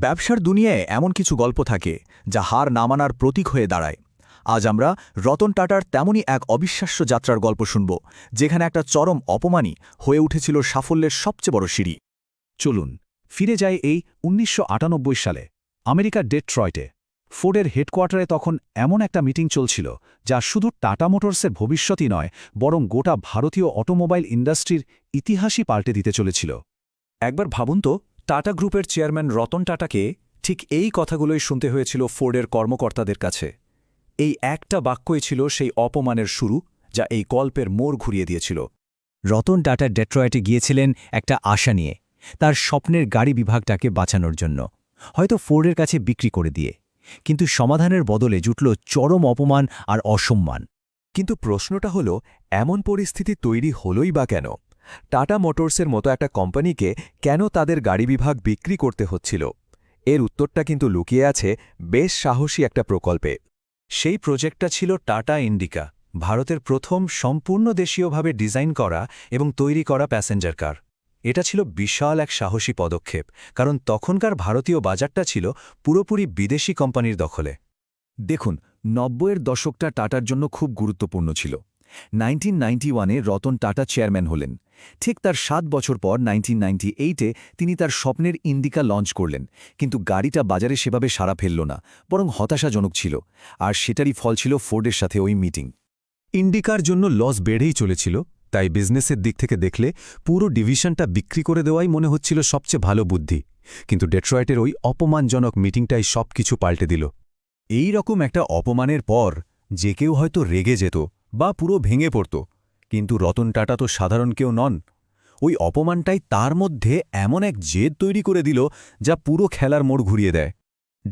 ব্যবসার দুনিয়ায় এমন কিছু গল্প থাকে যা হার না মানার প্রতীক হয়ে দাঁড়ায়। আজ আমরা রতন টাটার তেমনই এক অবিশ্বাস্য যাত্রার গল্প শুনব, যেখানে একটা চরম অপমানই হয়ে উঠেছিল সাফল্যের সবচেয়ে বড় সিঁড়ি। চলুন ফিরে যাই এই ১৯৯৮ সালে আমেরিকার ডেট্রয়েটে। ফোর্ডের হেডকোয়ার্টারে তখন এমন একটা মিটিং চলছিল যা শুধু টাটা মোটরসের ভবিষ্যতই নয়, বরং গোটা ভারতীয় অটোমোবাইল ইন্ডাস্ট্রির ইতিহাসই পাল্টে দিতে চলেছিল। একবার ভাবুন তো, টাটা গ্রুপের চেয়ারম্যান রতন টাটাকে ঠিক এই কথাগুলোই শুনতে হয়েছিল ফোর্ডের কর্মকর্তাদের কাছে। এই একটা বাক্যই ছিল সেই অপমানের শুরু, যা এই গল্পের মোড় ঘুরিয়ে দিয়েছিল। রতন টাটা ডেট্রয়েটে গিয়েছিলেন একটা আশা নিয়ে, তার স্বপ্নের গাড়ি বিভাগটাকে বাঁচানোর জন্য, হয়তো ফোর্ডের কাছে বিক্রি করে দিয়ে। কিন্তু সমাধানের বদলে জুটল চরম অপমান আর অসম্মান। কিন্তু প্রশ্নটা হলো, এমন পরিস্থিতি তৈরি হলোই বা কেন? টাটা মোটরসের মতো একটা কোম্পানিকে কেন তাদের গাড়ি বিভাগ বিক্রি করতে হচ্ছিল? এর উত্তরটা কিন্তু লুকিয়ে আছে বেশ সাহসী একটা প্রকল্পে। সেই প্রজেক্টটা ছিল টাটা ইন্ডিকা, ভারতের প্রথম সম্পূর্ণ দেশীয়ভাবে ডিজাইন করা এবং তৈরি করা প্যাসেঞ্জার কার। এটা ছিল বিশাল এক সাহসী পদক্ষেপ, কারণ তখনকার ভারতীয় বাজারটা ছিল পুরোপুরি বিদেশি কোম্পানির দখলে। দেখুন, ৯০-এর দশকটা টাটার জন্য খুব গুরুত্বপূর্ণ ছিল। 1991-এ রতন টাটা চেয়ারম্যান হলেন। ঠিক তার ৭ বছর পর 1998-এ তিনি তার স্বপ্নের ইন্ডিকা লঞ্চ করলেন, কিন্তু গাড়িটা বাজারে সেভাবে সাড়া ফেলল না, বরং হতাশাজনক ছিল। আর সেটারই ফল ছিল ফোর্ডের সাথে ওই মিটিং। ইন্ডিকার জন্য লস বেড়েই চলেছিল, তাই বিজনেসের দিক থেকে দেখলে পুরো ডিভিশনটা বিক্রি করে দেওয়াই মনে হচ্ছিল সবচেয়ে ভালো বুদ্ধি। কিন্তু ডেট্রয়েটের ওই অপমানজনক মিটিংটাই সবকিছু পাল্টে দিল। এই রকম একটা অপমানের পর যে কেউ হয়তো রেগে যেত বা পুরো ভেঙে পড়ত, কিন্তু রতন টাটা তো সাধারণ কেউ নন। ওই অপমানটাই তার মধ্যে এমন এক জেদ তৈরি করে দিল যা পুরো খেলার মোড় ঘুরিয়ে দেয়।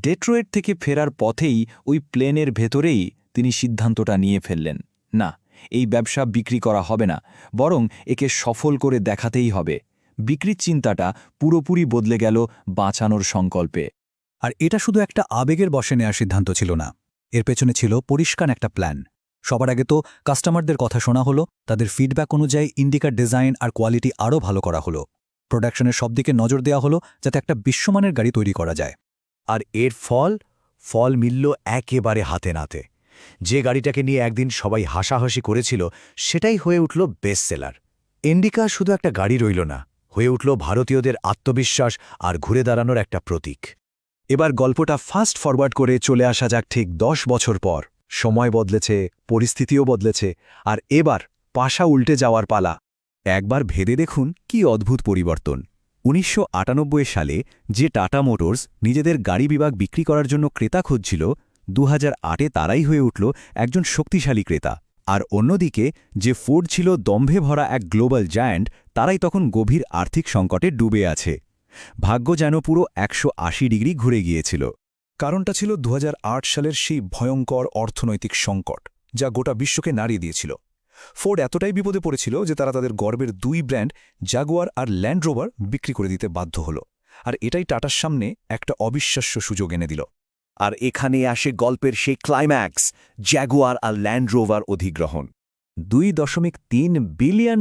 ডেট্রয়েট থেকে ফেরার পথেই ওই প্লেনের ভেতরেই তিনি সিদ্ধান্তটা নিয়ে ফেললেন, না, এই ব্যবসা বিক্রি করা হবে না, বরং একে সফল করে দেখাতেই হবে। বিক্রির চিন্তাটা পুরোপুরি বদলে গেল বাঁচানোর সংকল্পে। আর এটা শুধু একটা আবেগের বশে নেওয়ার সিদ্ধান্ত ছিল না, এর পেছনে ছিল পরিষ্কার একটা প্ল্যান। সবার আগে তো কাস্টমারদের কথা শোনা হলো, তাদের ফিডব্যাক অনুযায়ী ইন্ডিকার ডিজাইন আর কোয়ালিটি আরও ভালো করা হলো। প্রোডাকশনের সব দিকে নজর দেওয়া হলো, যাতে একটা বিশ্বমানের গাড়ি তৈরি করা যায়। আর এর ফল মিলল একেবারে হাতে নাতে। যে গাড়িটাকে নিয়ে একদিন সবাই হাসাহাসি করেছিল, সেটাই হয়ে উঠল বেস্ট সেলার। ইন্ডিকা শুধু একটা গাড়ি রইল না, হয়ে উঠল ভারতীয়দের আত্মবিশ্বাস আর ঘুরে দাঁড়ানোর একটা প্রতীক। এবার গল্পটা ফাস্ট ফরওয়ার্ড করে চলে আসা যাক ঠিক ১০ বছর পর। সময় বদলেছে, পরিস্থিতিও বদলেছে, আর এবার পাশা উল্টে যাওয়ার পালা। একবার ভেবে দেখুন কি অদ্ভুত পরিবর্তন। ১৯৯৮ সালে যে টাটা মোটরস নিজেদের গাড়ি বিভাগ বিক্রি করার জন্য ক্রেতা খুঁজছিল, ২০০৮-এ তারাই হয়ে উঠল একজন শক্তিশালী ক্রেতা। আর অন্যদিকে যে ফোর্ড ছিল দম্ভে ভরা এক গ্লোবাল জায়ান্ট, তারাই তখন গভীর আর্থিক সংকটে ডুবে আছে। ভাগ্য যেন পুরো ১৮০ ডিগ্রি ঘুরে গিয়েছিল। কারণটা ছিল ২০০৮ সালের সেই ভয়ঙ্কর অর্থনৈতিক সংকট, যা গোটা বিশ্বকে নাড়িয়ে দিয়েছিল। ফোর্ড এতটাই বিপদে পড়েছিল যে তারা তাদের গর্বের ২ ব্র্যান্ড জাগুয়ার আর ল্যান্ড রোভার বিক্রি করে দিতে বাধ্য হল। আর এটাই টাটার সামনে একটা অবিশ্বাস্য সুযোগ এনে দিল। আর এখানে আসে গল্পের সেই ক্লাইম্যাক্স, জাগুয়ার আর ল্যান্ড রোভার অধিগ্রহণ। $২.৩ বিলিয়ন।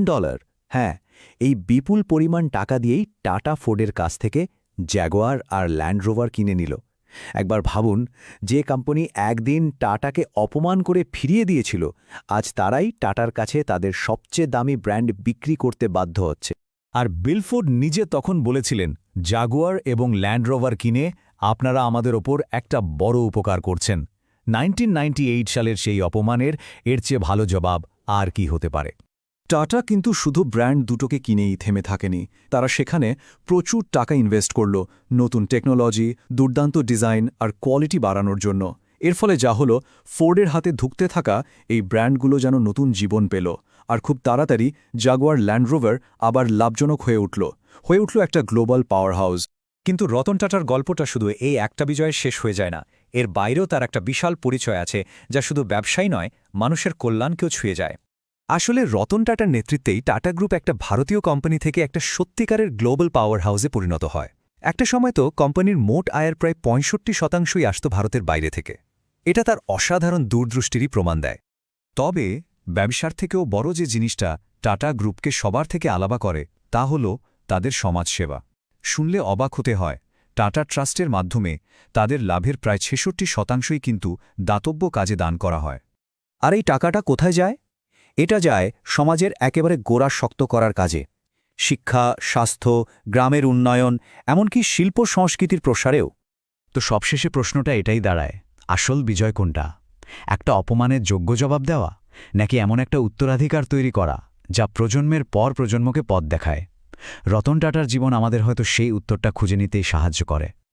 হ্যাঁ, এই বিপুল পরিমাণ টাকা দিয়েই টাটা ফোর্ডের কাছ থেকে জাগুয়ার আর ল্যান্ড রোভার কিনে নিল। একবার ভাবুন, যে কোম্পানি একদিন টাটাকে অপমান করে ফিরিয়ে দিয়েছিল, আজ তারাই টাটার কাছে তাদের সবচেয়ে দামি ব্র্যান্ড বিক্রি করতে বাধ্য হচ্ছে। আর বিলফোর্ড নিজে তখন বলেছিলেন, জাগুয়ার এবং ল্যান্ড রোভার কিনে আপনারা আমাদের ওপর একটা বড় উপকার করছেন। ১৯৯৮ সালের সেই অপমানের এর চেয়ে ভালো জবাব আর কি হতে পারে? টাটা কিন্তু শুধু ব্র্যান্ড দুটোকে কিনেই থেমে থাকেনি, তারা সেখানে প্রচুর টাকা ইনভেস্ট করল নতুন টেকনোলজি, দুর্দান্ত ডিজাইন আর কোয়ালিটি বাড়ানোর জন্য। এর ফলে যা হলো, ফোর্ডের হাতে ধুঁকতে থাকা এই ব্র্যান্ডগুলো যেন নতুন জীবন পেল। আর খুব তাড়াতাড়ি জাগুয়ার ল্যান্ড রোভার আবার লাভজনক হয়ে উঠল একটা গ্লোবাল পাওয়ার হাউস। কিন্তু রতন টাটার গল্পটা শুধু এই একটা বিজয়ে শেষ হয়ে যায় না। এর বাইরেও তার একটা বিশাল পরিচয় আছে, যা শুধু ব্যবসায় নয়, মানুষের কল্যাণকেও ছুঁয়ে যায়। আসলে রতন টাটার নেতৃত্বেই টাটা গ্রুপ একটা ভারতীয় কোম্পানি থেকে একটা সত্যিকারের গ্লোবাল পাওয়ার হাউসে পরিণত হয়। একটা সময় তো কোম্পানির মোট আয়ের প্রায় ৬৫% আসত ভারতের বাইরে থেকে। এটা তার অসাধারণ দূরদৃষ্টিরই প্রমাণ দেয়। তবে ব্যবসার থেকেও বড় যে জিনিসটা টাটা গ্রুপকে সবার থেকে আলাদা করে, তা হল তাদের সমাজসেবা। শুনলে অবাক হতে হয়, টাটা ট্রাস্টের মাধ্যমে তাদের লাভের প্রায় ৬৬% কিন্তু দাতব্য কাজে দান করা হয়। আর এই টাকাটা কোথায় যায়? এটা যায় সমাজের একেবারে গোড়া শক্ত করার কাজে। শিক্ষা, স্বাস্থ্য, গ্রামের উন্নয়ন, এমনকি শিল্প সংস্কৃতির প্রসারেও। তো সবশেষে প্রশ্নটা এটাই দাঁড়ায়, আসল বিজয় কোনটা? একটা অপমানের যোগ্য জবাব দেওয়া, নাকি এমন একটা উত্তরাধিকার তৈরি করা যা প্রজন্মের পর প্রজন্মকে পথ দেখায়? রতন টাটার জীবন আমাদের হয়তো সেই উত্তরটা খুঁজে নিতেই সাহায্য করে।